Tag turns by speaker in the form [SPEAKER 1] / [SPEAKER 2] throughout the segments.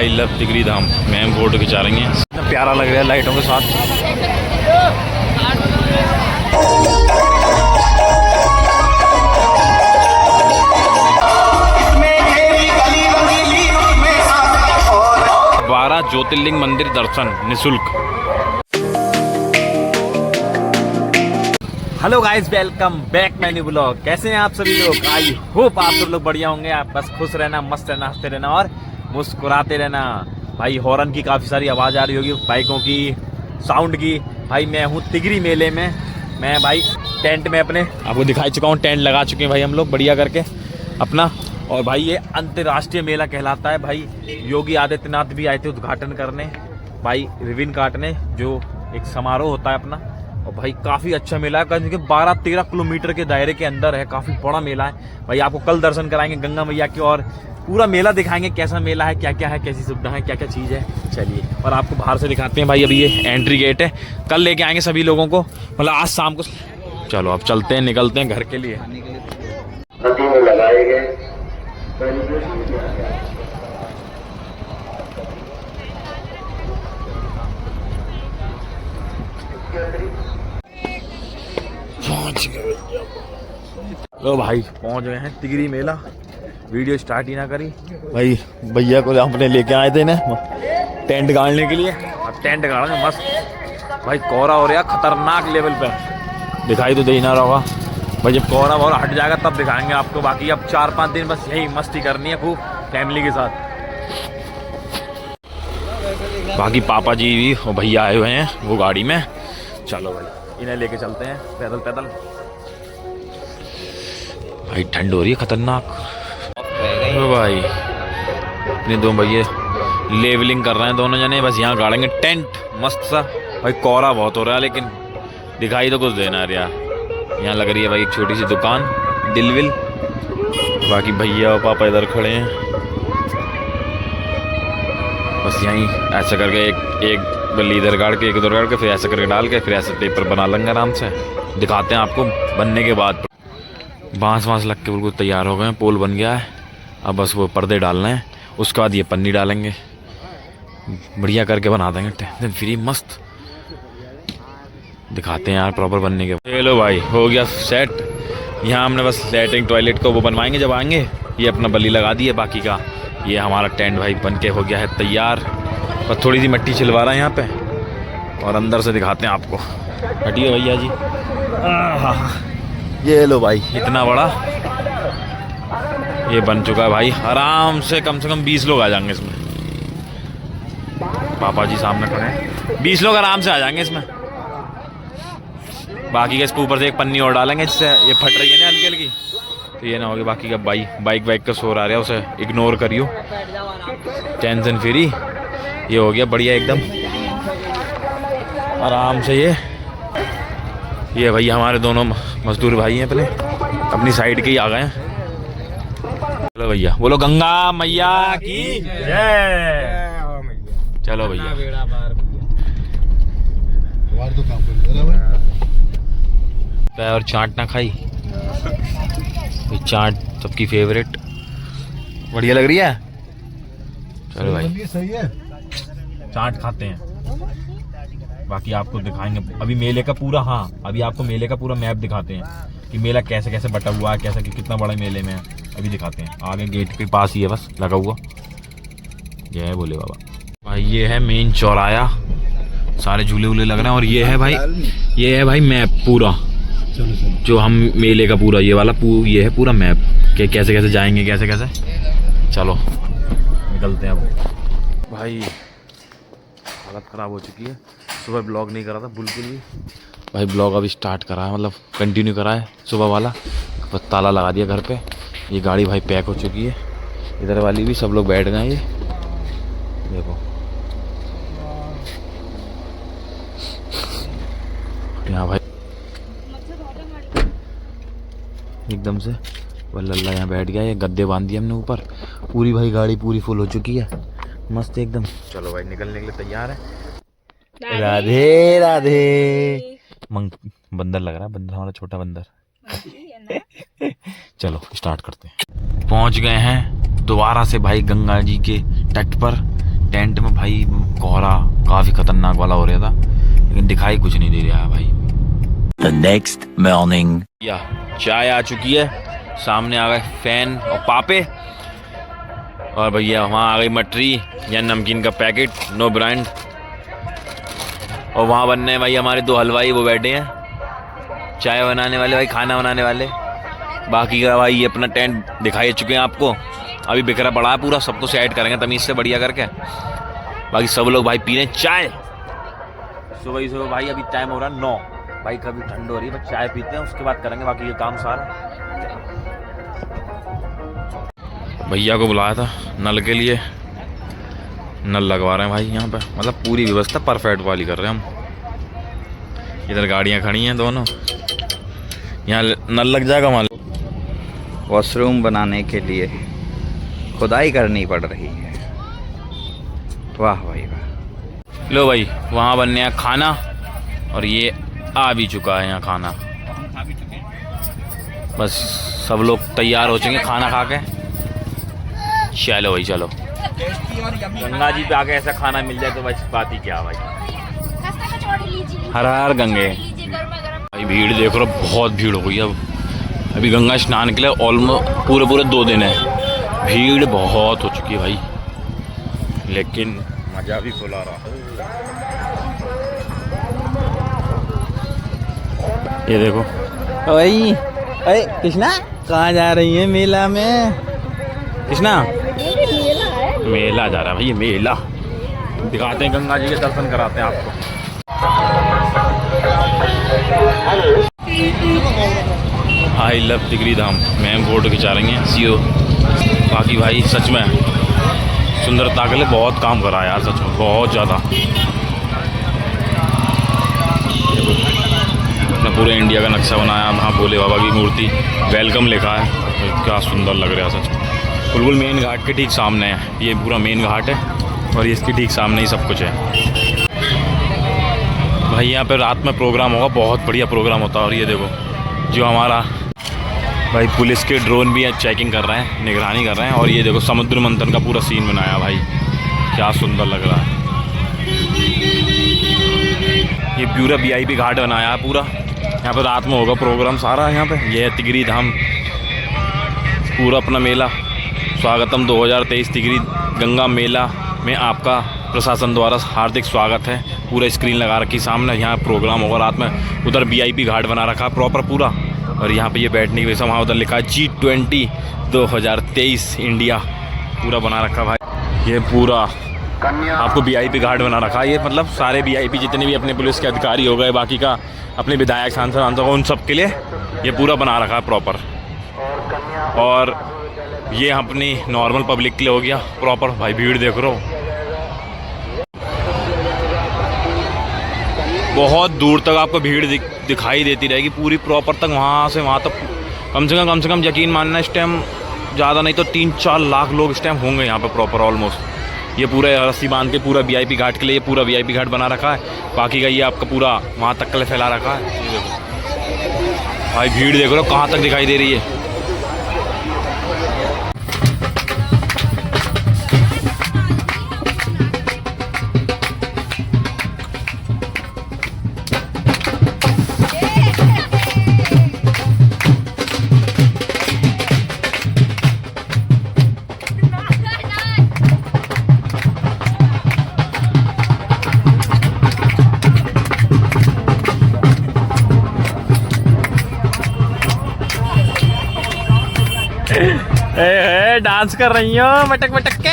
[SPEAKER 1] I love Tigri Dham. Ma'am photo खिंचा रही हैं, इतना प्यारा लग रहा है लाइटों के साथ। बारह ज्योतिर्लिंग मंदिर दर्शन निःशुल्क। Hello guys, welcome back my new blog. कैसे हैं आप सभी लोग? आई होप आप सब लोग बढ़िया होंगे। आप बस खुश रहना, मस्त रहना, हंसते रहना और मुस्कुराते रहना। भाई हॉर्न की काफ़ी सारी आवाज़ आ रही होगी, बाइकों की, साउंड की। भाई मैं हूँ तिगरी मेले में। मैं भाई टेंट में अपने आपको दिखाई चुका हूँ, टेंट लगा चुके हैं भाई हम लोग बढ़िया करके अपना। और भाई ये अंतर्राष्ट्रीय मेला कहलाता है। भाई योगी आदित्यनाथ भी आए थे उद्घाटन करने, भाई रिबन काटने, जो एक समारोह होता है अपना। और भाई काफ़ी अच्छा मेला है, क्योंकि 12-13 किलोमीटर के दायरे के अंदर है, काफ़ी बड़ा मेला है। भाई आपको कल दर्शन कराएंगे गंगा मैया के और पूरा मेला दिखाएंगे कैसा मेला है, क्या क्या है, कैसी सुविधा है, क्या क्या चीज़ है। चलिए और आपको बाहर से दिखाते हैं भाई। अभी ये एंट्री गेट है, कल लेके आएंगे सभी लोगों को, मतलब आज शाम को। चलो अब चलते हैं, निकलते हैं घर के लिए।
[SPEAKER 2] नदी में लगाए गए
[SPEAKER 1] लो भाई पहुंच गए हैं तिगरी मेला। वीडियो स्टार्ट ही ना करी भाई, भैया को हमने लेके आए थे ना टेंट गाड़ने के लिए। अब टेंट गाड़ेंगे मस्त। भाई कोहरा हो रहा खतरनाक लेवल पे, दिखाई तो दे ही ना रहा होगा भाई। जब कोहरा वोहरा हट जाएगा तब दिखाएंगे आपको। बाकी अब 4-5 दिन बस यही मस्ती करनी है खूब फैमिली के साथ। बाकी पापा जी भी और भैया आए हुए हैं वो गाड़ी में। चलो भाई इन्हें लेके चलते हैं पैदल पैदल। भाई ठंड हो रही है खतरनाक। भाई अपने दो भैया लेवलिंग कर रहे हैं दोनों जने, बस यहाँ गाड़ेंगे टेंट मस्त सा। भाई कोहरा बहुत हो रहा है लेकिन दिखाई तो कुछ देना रहा। यहाँ लग रही है भाई एक छोटी सी दुकान दिलविल। बाकी भैया और पापा इधर खड़े हैं, बस यहीं ऐसा करके एक बल्ली इधर गाड़ के एक उधर गाड़ के फिर ऐसा करके डाल के फिर ऐसे पेपर बना लेंगे आराम से। दिखाते हैं आपको बनने के बाद। बांस लग के बिल्कुल तैयार हो गए हैं, पोल बन गया है। अब बस वो पर्दे डालने हैं, उसके बाद ये पन्नी डालेंगे, बढ़िया करके बना देंगे टेंशन फ्री मस्त। दिखाते हैं यार प्रॉपर बनने के बाद। चलो भाई हो गया सेट। यहाँ हमने बस लैट्रिन टॉयलेट को वो बनवाएंगे जब आएंगे। ये अपना बल्ली लगा दी है, बाकी का ये हमारा टेंट भाई बन के हो गया है तैयार। बस थोड़ी सी मिट्टी छिलवा रहा है यहाँ पे और अंदर से दिखाते हैं आपको। हटिए भैया जी। ये लो भाई इतना बड़ा ये बन चुका है भाई। आराम से कम 20 लोग आ जाएंगे इसमें। पापा जी सामने खड़े हैं, 20 लोग आराम से आ जाएंगे इसमें। बाकी का इसके ऊपर से एक पन्नी और डालेंगे जिससे ये फट रही है ना हल्की हल्की, तो ये ना होगी। बाकी का बाइक का शोर आ रहा है, उसे इग्नोर करियो, टेंशन फ्री। ये हो गया बढ़िया एकदम आराम से। ये भैया हमारे दोनों मजदूर भाई हैं, अपनी साइड के ही आ गए हैं। चलो भैया बोलो गंगा मैया की जय। चलो भैया और चाट ना खाई, चाट सबकी फेवरेट बढ़िया लग रही है। चलो भाई सही है, चाट खाते हैं। बाकी आपको दिखाएंगे अभी मेले का पूरा, हाँ अभी आपको मेले का पूरा मैप दिखाते हैं कि मेला कैसे कैसे बटा हुआ है, कैसे कितना बड़ा मेले में है। अभी दिखाते हैं, आगे गेट के पास ही है बस लगा हुआ। ये है भोले बाबा। भाई ये है मेन चौराया, सारे झूले वूले लग रहे हैं। और ये है भाई मैप पूरा, जो हम मेले का पूरा ये वाला ये है पूरा मैप कि कैसे कैसे जाएंगे, कैसे कैसे। चलो निकलते हैं अब। भाई हालत ख़राब हो चुकी है, सुबह ब्लॉग नहीं करा था बिल्कुल भी। भाई ब्लॉग अभी स्टार्ट करा है, मतलब कंटिन्यू करा है सुबह वाला। बस ताला लगा दिया घर पे। ये गाड़ी भाई पैक हो चुकी है, इधर वाली भी सब लोग बैठ गए। ये देखो यहाँ भाई एकदम से वल्ला यहाँ बैठ गया। ये गद्दे बांध दिए हमने ऊपर। पूरी भाई गाड़ी पूरी फुल हो चुकी है मस्त एकदम। चलो भाई निकलने के लिए तैयार है। राधे राधे। बंदर लग रहा है, बंदर हमारा छोटा बंदर। चलो स्टार्ट करते हैं। पहुंच गए हैं दोबारा से भाई गंगा जी के तट पर। टेंट में भाई कोहरा काफी खतरनाक वाला हो रहा था, लेकिन दिखाई कुछ नहीं दे रहा है भाई।
[SPEAKER 3] The next morning.
[SPEAKER 1] या चाय आ चुकी है, सामने आ गए फैन और पापे, और भैया वहाँ आ गई मटरी या नमकीन का पैकेट, नो ब्रांड। और वहाँ बनने भाई हमारे 2 हलवाई वो बैठे हैं, चाय बनाने वाले भाई, खाना बनाने वाले। बाकी का भाई ये अपना टेंट दिखाई चुके हैं आपको, अभी बिखरा पड़ा है पूरा, सबको सेट करेंगे तमीज से बढ़िया करके। बाकी सब लोग भाई पीने चाय सुबह भाई। अभी टाइम हो रहा है 9 भाई, कभी ठंड हो रही है, बस चाय पीते हैं उसके बाद करेंगे बाकी ये काम सारा। भैया को बुलाया था नल के लिए, नल लगवा रहे हैं भाई यहाँ पे, मतलब पूरी व्यवस्था परफेक्ट वाली कर रहे हैं हम। इधर गाड़ियाँ खड़ी हैं दोनों, यहाँ नल लग जाएगा मान।
[SPEAKER 4] वॉशरूम बनाने के लिए खुदाई करनी पड़ रही है। वाह भाई वाह।
[SPEAKER 1] लो भाई वहाँ बनने हैं खाना, और ये आ भी चुका है यहाँ खाना, बस सब लोग तैयार हो चुके खाना खा के। चलो भाई चलो, गंगा जी पे आके ऐसा खाना मिल जाए तो बस बात ही क्या भाई। हर हर गंगे भाई, भीड़ देख रहा, बहुत भीड़ हो गई अब। अभी गंगा स्नान के लिए ऑलमोस्ट पूरे 2 दिन है, भीड़ बहुत हो चुकी है भाई, लेकिन मज़ा भी फुल आ रहा। ये देखो
[SPEAKER 4] ओए अरे कृष्णा कहाँ जा रही है मेला में?
[SPEAKER 1] कृष्णा मेला जा रहा है भाई, ये मेला दिखाते हैं, गंगा जी के दर्शन कराते हैं आपको। I love Tigri Dham ma'am photo खिंचा रही हैं सीओ। बाकी भाई सच में सुंदरता के लिए बहुत काम करा है यार, सच में बहुत ज़्यादा। अपना पूरे इंडिया का नक्शा बनाया, वहाँ भोले बाबा की मूर्ति, वेलकम लिखा है, तो क्या सुंदर लग रहा है सच में। बिल्कुल मेन घाट के ठीक सामने है, ये पूरा मेन घाट है, और ये इसके ठीक सामने ही सब कुछ है भाई। यहाँ पे रात में प्रोग्राम होगा, बहुत बढ़िया प्रोग्राम होता है। और ये देखो जो हमारा भाई पुलिस के ड्रोन भी चेकिंग कर रहे हैं, निगरानी कर रहे हैं। और ये देखो समुद्र मंथन का पूरा सीन बनाया भाई, क्या सुंदर लग रहा है। ये पूरा VIP घाट बनाया है पूरा, यहाँ पे रात में होगा प्रोग्राम सारा। यहाँ पे ये है तिगरी धाम, पूरा अपना मेला। स्वागतम 2023 तिगरी गंगा मेला में आपका प्रशासन द्वारा हार्दिक स्वागत है। पूरा स्क्रीन लगा रखी सामने, यहाँ प्रोग्राम होगा रात में। उधर VIP घाट बना रखा है प्रॉपर पूरा, और यहाँ पे ये बैठने की वजह वहाँ उधर लिखा है G20 2023 इंडिया, पूरा बना रखा भाई। ये पूरा आपको VIP घाट बना रखा है, ये मतलब सारे VIP जितने भी अपने पुलिस के अधिकारी हो गए, बाकी का अपने विधायक सांसद उन सब के लिए ये पूरा बना रखा है प्रॉपर। और ये अपनी नॉर्मल पब्लिक के लिए हो गया प्रॉपर। भाई भीड़ देख रहे हो, बहुत दूर तक आपको भीड़ दिखाई देती रहेगी पूरी प्रॉपर तक, वहाँ से वहाँ तक कम से कम यकीन मानना इस टाइम ज़्यादा नहीं तो 3-4 लाख लोग इस टाइम होंगे यहाँ पे प्रॉपर ऑलमोस्ट। ये पूरे रस्सी बांध के पूरा VIP घाट के लिए ये पूरा VIP घाट बना रखा है। बाकी का ये आपका पूरा वहाँ तक के लिए फैला रखा है। ये देखो भाई भीड़ देख रहे हो कहाँ तक दिखाई दे रही है। डांस कर रही हो मटक मटक के।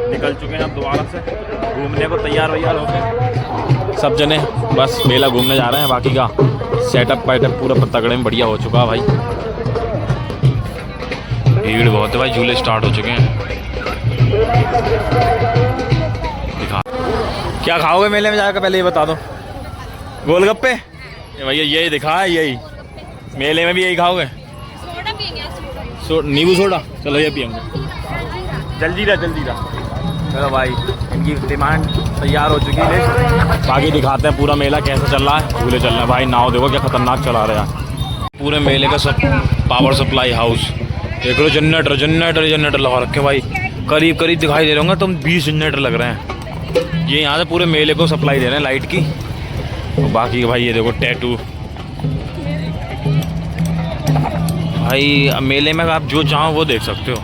[SPEAKER 1] निकल चुके हैं अब दोबारा से घूमने को तैयार हो गए सब जने, बस मेला घूमने जा रहे हैं। बाकी का सेटअप पैटअप पूरा तगड़े में बढ़िया हो चुका है भाई। भीड़ बहुत है भाई, झूले स्टार्ट हो चुके हैं। दिखा क्या खाओगे मेले में जाकर, पहले ये बता दो। गोलगप्पे भैया यही दिखा है, यही मेले में भी यही खाओगे? नींबू सोडा, चलो ये पियेंगे। जल्दी रहा चलो भाई, इनकी डिमांड तैयार हो चुकी है। बाकी दिखाते हैं पूरा मेला कैसा चल रहा है। झूले चल रहे हैं भाई, नाव देखो क्या खतरनाक चला रहे हैं। पूरे मेले का सब पावर सप्लाई हाउस देख लो, जनरेटर लगा रखे भाई, करीब दिखाई दे रहे होंगे तुम, 20 जनरेटर लग रहे हैं। ये यहाँ से पूरे मेले को सप्लाई दे रहे हैं लाइट की। और बाकी भाई ये देखो टैटू भाई, मेले में आप जो चाहो वो देख सकते हो।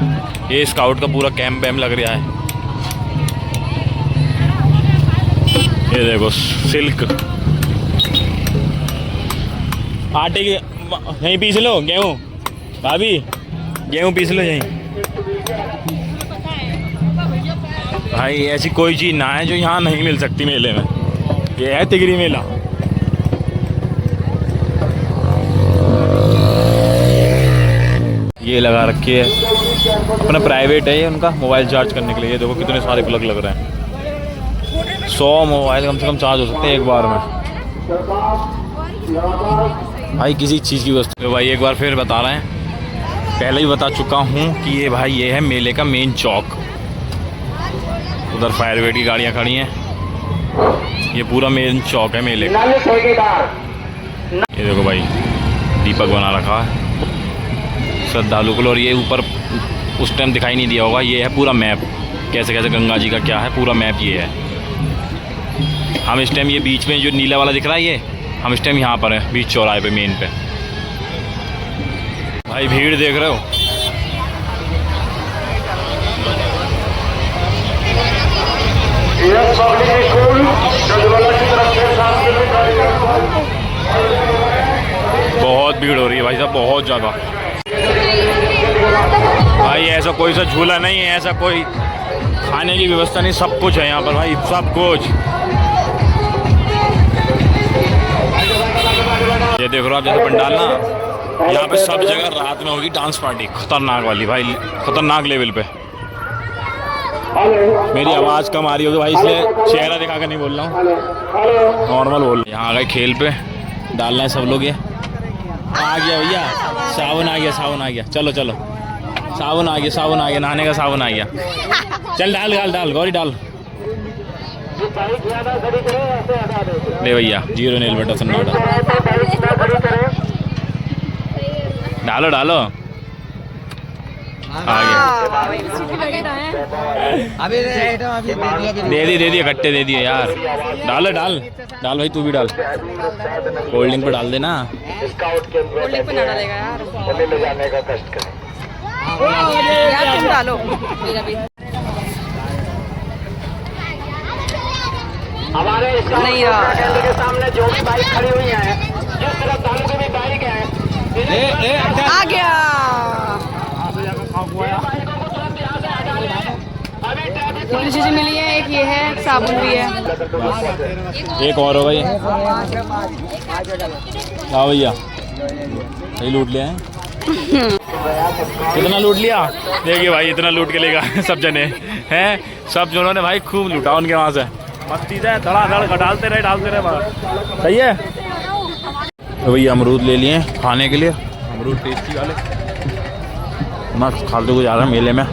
[SPEAKER 1] ये स्काउट का पूरा कैंप वैम्प लग रहा है। ये देखो सिल्क, आटे की यहीं पीस लो, गेहूँ भाभी, गेहूँ पीस लो यहीं। भाई ऐसी कोई चीज़ ना है जो यहाँ नहीं मिल सकती मेले में। ये है तिगरी मेला। ये लगा रखी है अपना प्राइवेट है ये उनका, मोबाइल चार्ज करने के लिए। ये देखो कितने सारे प्लग लग रहे हैं। 100 मोबाइल कम से कम चार्ज हो सकते हैं एक बार में भाई, किसी चीज़ की वस्तु। तो भाई एक बार फिर बता रहे हैं, पहले ही बता चुका हूँ कि ये भाई ये है मेले का मेन चौक। उधर फायर ब्रिगेड की गाड़ियाँ खड़ी हैं। ये पूरा मेन चौक है मेले का। ये देखो भाई दीपक बना रखा है श्रद्धालु को। और ये ऊपर उस टाइम दिखाई नहीं दिया होगा, ये है पूरा मैप, कैसे कैसे गंगा जी का क्या है, पूरा मैप ये है। हम इस टाइम ये बीच में जो नीला वाला दिख रहा है, ये हम इस टाइम यहाँ पर हैं बीच चौराहे पे, मेन पे। भाई भीड़ देख रहे हो, बहुत भीड़ हो रही है भाई साहब, बहुत ज़्यादा। भाई ऐसा कोई सा झूला नहीं है, ऐसा कोई खाने की व्यवस्था नहीं, सब कुछ है यहाँ पर भाई, सब कुछ। ये देख रहे हो आप जैसे पंडाल ना, यहाँ पे सब जगह रात में होगी डांस पार्टी, खतरनाक वाली भाई, खतरनाक लेवल पे। मेरी आवाज़ कम आ रही होगी भाई, इसलिए चेहरा दिखा कर नहीं बोल रहा हूँ, नॉर्मल बोल। यहाँ आ गए खेल पे, डालना है सब लोग। ये आ गया भैया, सावन आ गया, सावन आ गया, चलो चलो, सावन आ गया, नहाने का सावन आ गया। चल डाल गौरी डाल। ले भैया 0 नेल बेटा सन्नाटा, डालो आ गया। दे दिए कट्टे दे दिए यार। डाल भाई, तू भी डाल, कोल्ड ड्रिंक पे डाल देना।
[SPEAKER 5] कोल्ड ड्रिंक पे ना डालेगा यार, तुम डालो मेरा भी।
[SPEAKER 6] हमारे
[SPEAKER 5] नहीं यार
[SPEAKER 6] के सामने जो भी बाइक खड़ी हुई है, जिस तरफ दारू की भी बाइक है,
[SPEAKER 5] आ गया। तीन चीजें मिली है, एक ये है, साबुन भी है।
[SPEAKER 1] एक और हो भाई, हाँ भैया यही लूट लिया है। कितना लूट लिया देखिए भाई, इतना लूट के लेगा सब जने हैं, सब जनों ने भाई खूब लूटा उनके वहाँ से। मस्ती है, धड़ाधड़ डालते रहे बाहर। सही है। तो भैया अमरूद ले लिए खाने के लिए, अमरूद टेस्टी वाले, मस्त खाते हुए जा रहे हैं मेले में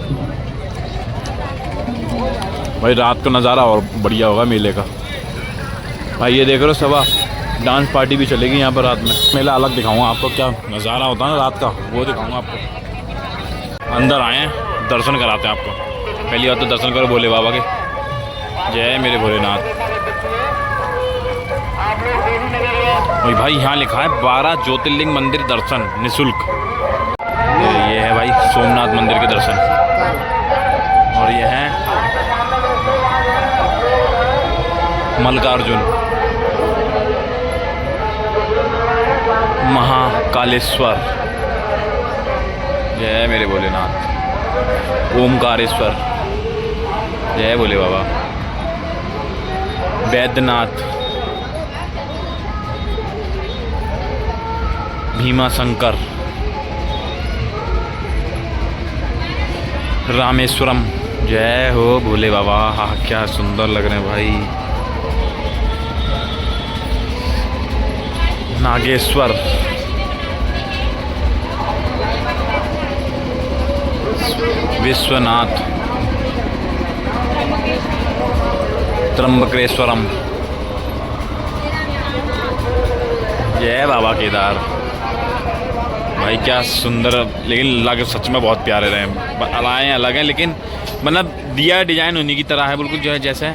[SPEAKER 1] भाई। रात का नज़ारा और बढ़िया होगा मेले का भाई। ये देख रहे हो सभा डांस पार्टी भी चलेगी यहाँ पर रात में। मेला अलग दिखाऊंगा आपको, क्या नज़ारा होता है ना रात का, वो दिखाऊंगा आपको। अंदर आए हैं, दर्शन कराते हैं आपको। पहली बात तो दर्शन करो भोले बाबा के, जय मेरे भोलेनाथ। वही भाई यहाँ लिखा है 12 ज्योतिर्लिंग मंदिर दर्शन निःशुल्क। ये है भाई सोमनाथ मंदिर के दर्शन, और ये है मल्लिकार्जुन, महाकालेश्वर, जय मेरे भोलेनाथ, ओमकारेश्वर, जय भोले बाबा, वैद्यनाथ, भीमा शंकर, रामेश्वरम, जय हो भोले बाबा। हाँ क्या सुंदर लग रहे हैं भाई। नागेश्वर, विश्वनाथ, त्र्यंबकेश्वरम। जय बाबा केदार। भाई क्या सुंदर, लेकिन लग सच में बहुत प्यारे रहे। अलाएँ अलग हैं लेकिन मतलब दिया डिजाइन उन्हीं की तरह है, बिल्कुल जो है जैसे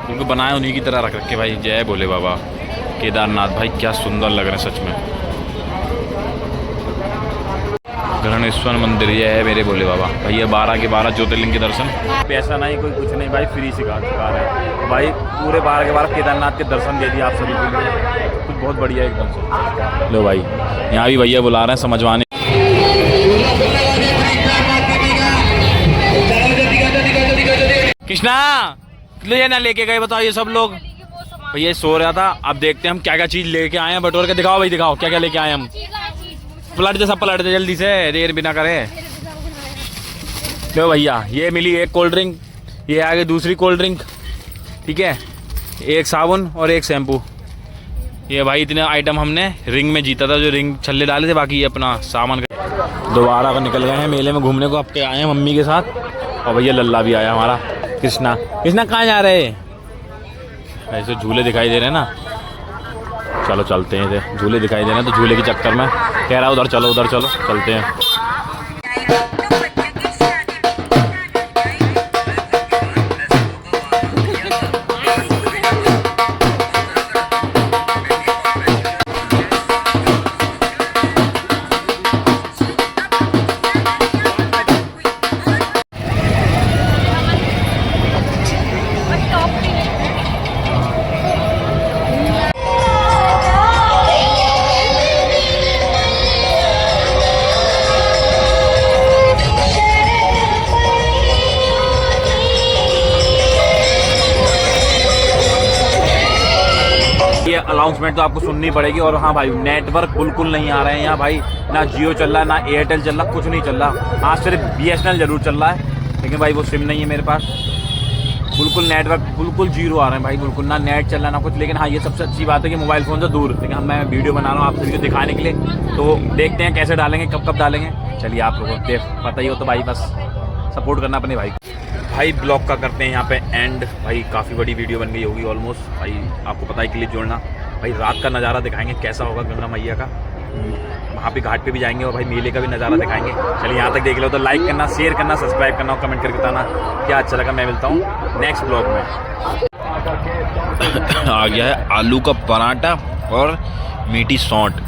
[SPEAKER 1] बिल्कुल बनाए उन्हीं की तरह रख रखे भाई। जय भोले बाबा केदारनाथ। भाई क्या सुंदर लग रहे हैं सच में। गणेश्वर मंदिर ये है मेरे भोले बाबा। भाई ये 12 के 12 ज्योतिर्लिंग के दर्शन। पैसा नहीं कोई कुछ नहीं भाई, फ्री सिखा रहे हैं भाई। पूरे 12 के 12 केदारनाथ के दर्शन दे दिए आप सभी के लिए, कुछ बहुत बढ़िया एकदम से। लो भाई यहाँ भी भैया बुला रहे हैं समझवाने। कृष्णा ले ना लेके गए बताओ ये सब लोग। भैया सो रहा था, अब देखते हैं हम क्या क्या चीज लेके आए हैं बटोर के। दिखाओ भाई दिखाओ क्या क्या लेके आए हम। पलट दे सब, पलट दे जल्दी से, देर बिना करे। लो भैया ये मिली एक कोल्ड ड्रिंक, ये आगे दूसरी कोल्ड ड्रिंक, ठीक है, एक साबुन और एक शैम्पू। ये भाई इतने आइटम हमने रिंग में जीता था, जो रिंग छल्ले डाले थे। बाकी ये अपना सामान दोबारा का निकल गए हैं मेले में घूमने को। अब के आए हैं मम्मी के साथ, और भैया लल्ला भी आया हमारा कृष्णा। कृष्णा कहाँ जा रहे हैं? ऐसे झूले दिखाई दे रहे हैं ना, चलो चलते हैं। झूले दिखाई दे रहे हैं तो झूले के चक्कर में कह रहा उधर चलो उधर चलो, चलते हैं। अनाउंसमेंट तो आपको सुननी पड़ेगी। और हाँ भाई नेटवर्क बिल्कुल नहीं आ रहे हैं यहाँ भाई, ना जियो चल रहा है ना एयरटेल चल रहा, कुछ नहीं चल रहा। हाँ सिर्फ BSNL जरूर चल रहा है, लेकिन भाई वो सिम नहीं है मेरे पास। बिल्कुल नेटवर्क बिल्कुल जीरो आ रहे हैं भाई, बिल्कुल ना नेट चल रहा ना कुछ। लेकिन हाँ ये सबसे अच्छी बात है कि मोबाइल फ़ोन से दूर। लेकिन हम मैं वीडियो बना रहा हूँ आप सभी को दिखाने के लिए, तो देखते हैं कैसे डालेंगे, कब कब डालेंगे। चलिए आप लोगों को पता ही हो तो भाई बस सपोर्ट करना अपने भाई। भाई ब्लॉग का करते हैं यहाँ पे एंड। भाई काफ़ी बड़ी वीडियो बन गई होगी ऑलमोस्ट। भाई आपको पता है क्लिप जोड़ना। भाई रात का नज़ारा दिखाएंगे कैसा होगा गंगा मैया का, वहाँ पे घाट पे भी जाएंगे और भाई मेले का भी नज़ारा दिखाएंगे। चलिए यहाँ तक देख लो तो लाइक करना, शेयर करना, सब्सक्राइब करना और कमेंट करके बताना क्या अच्छा लगा। मैं मिलता हूँ नेक्स्ट ब्लॉग में। आ गया है आलू का पराठा और मीठी सौंठ।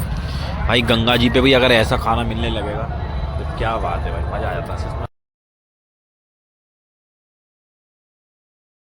[SPEAKER 1] भाई गंगा जी पे भी अगर ऐसा खाना मिलने लगेगा तो क्या बात है भाई, मज़ा आ जाता है।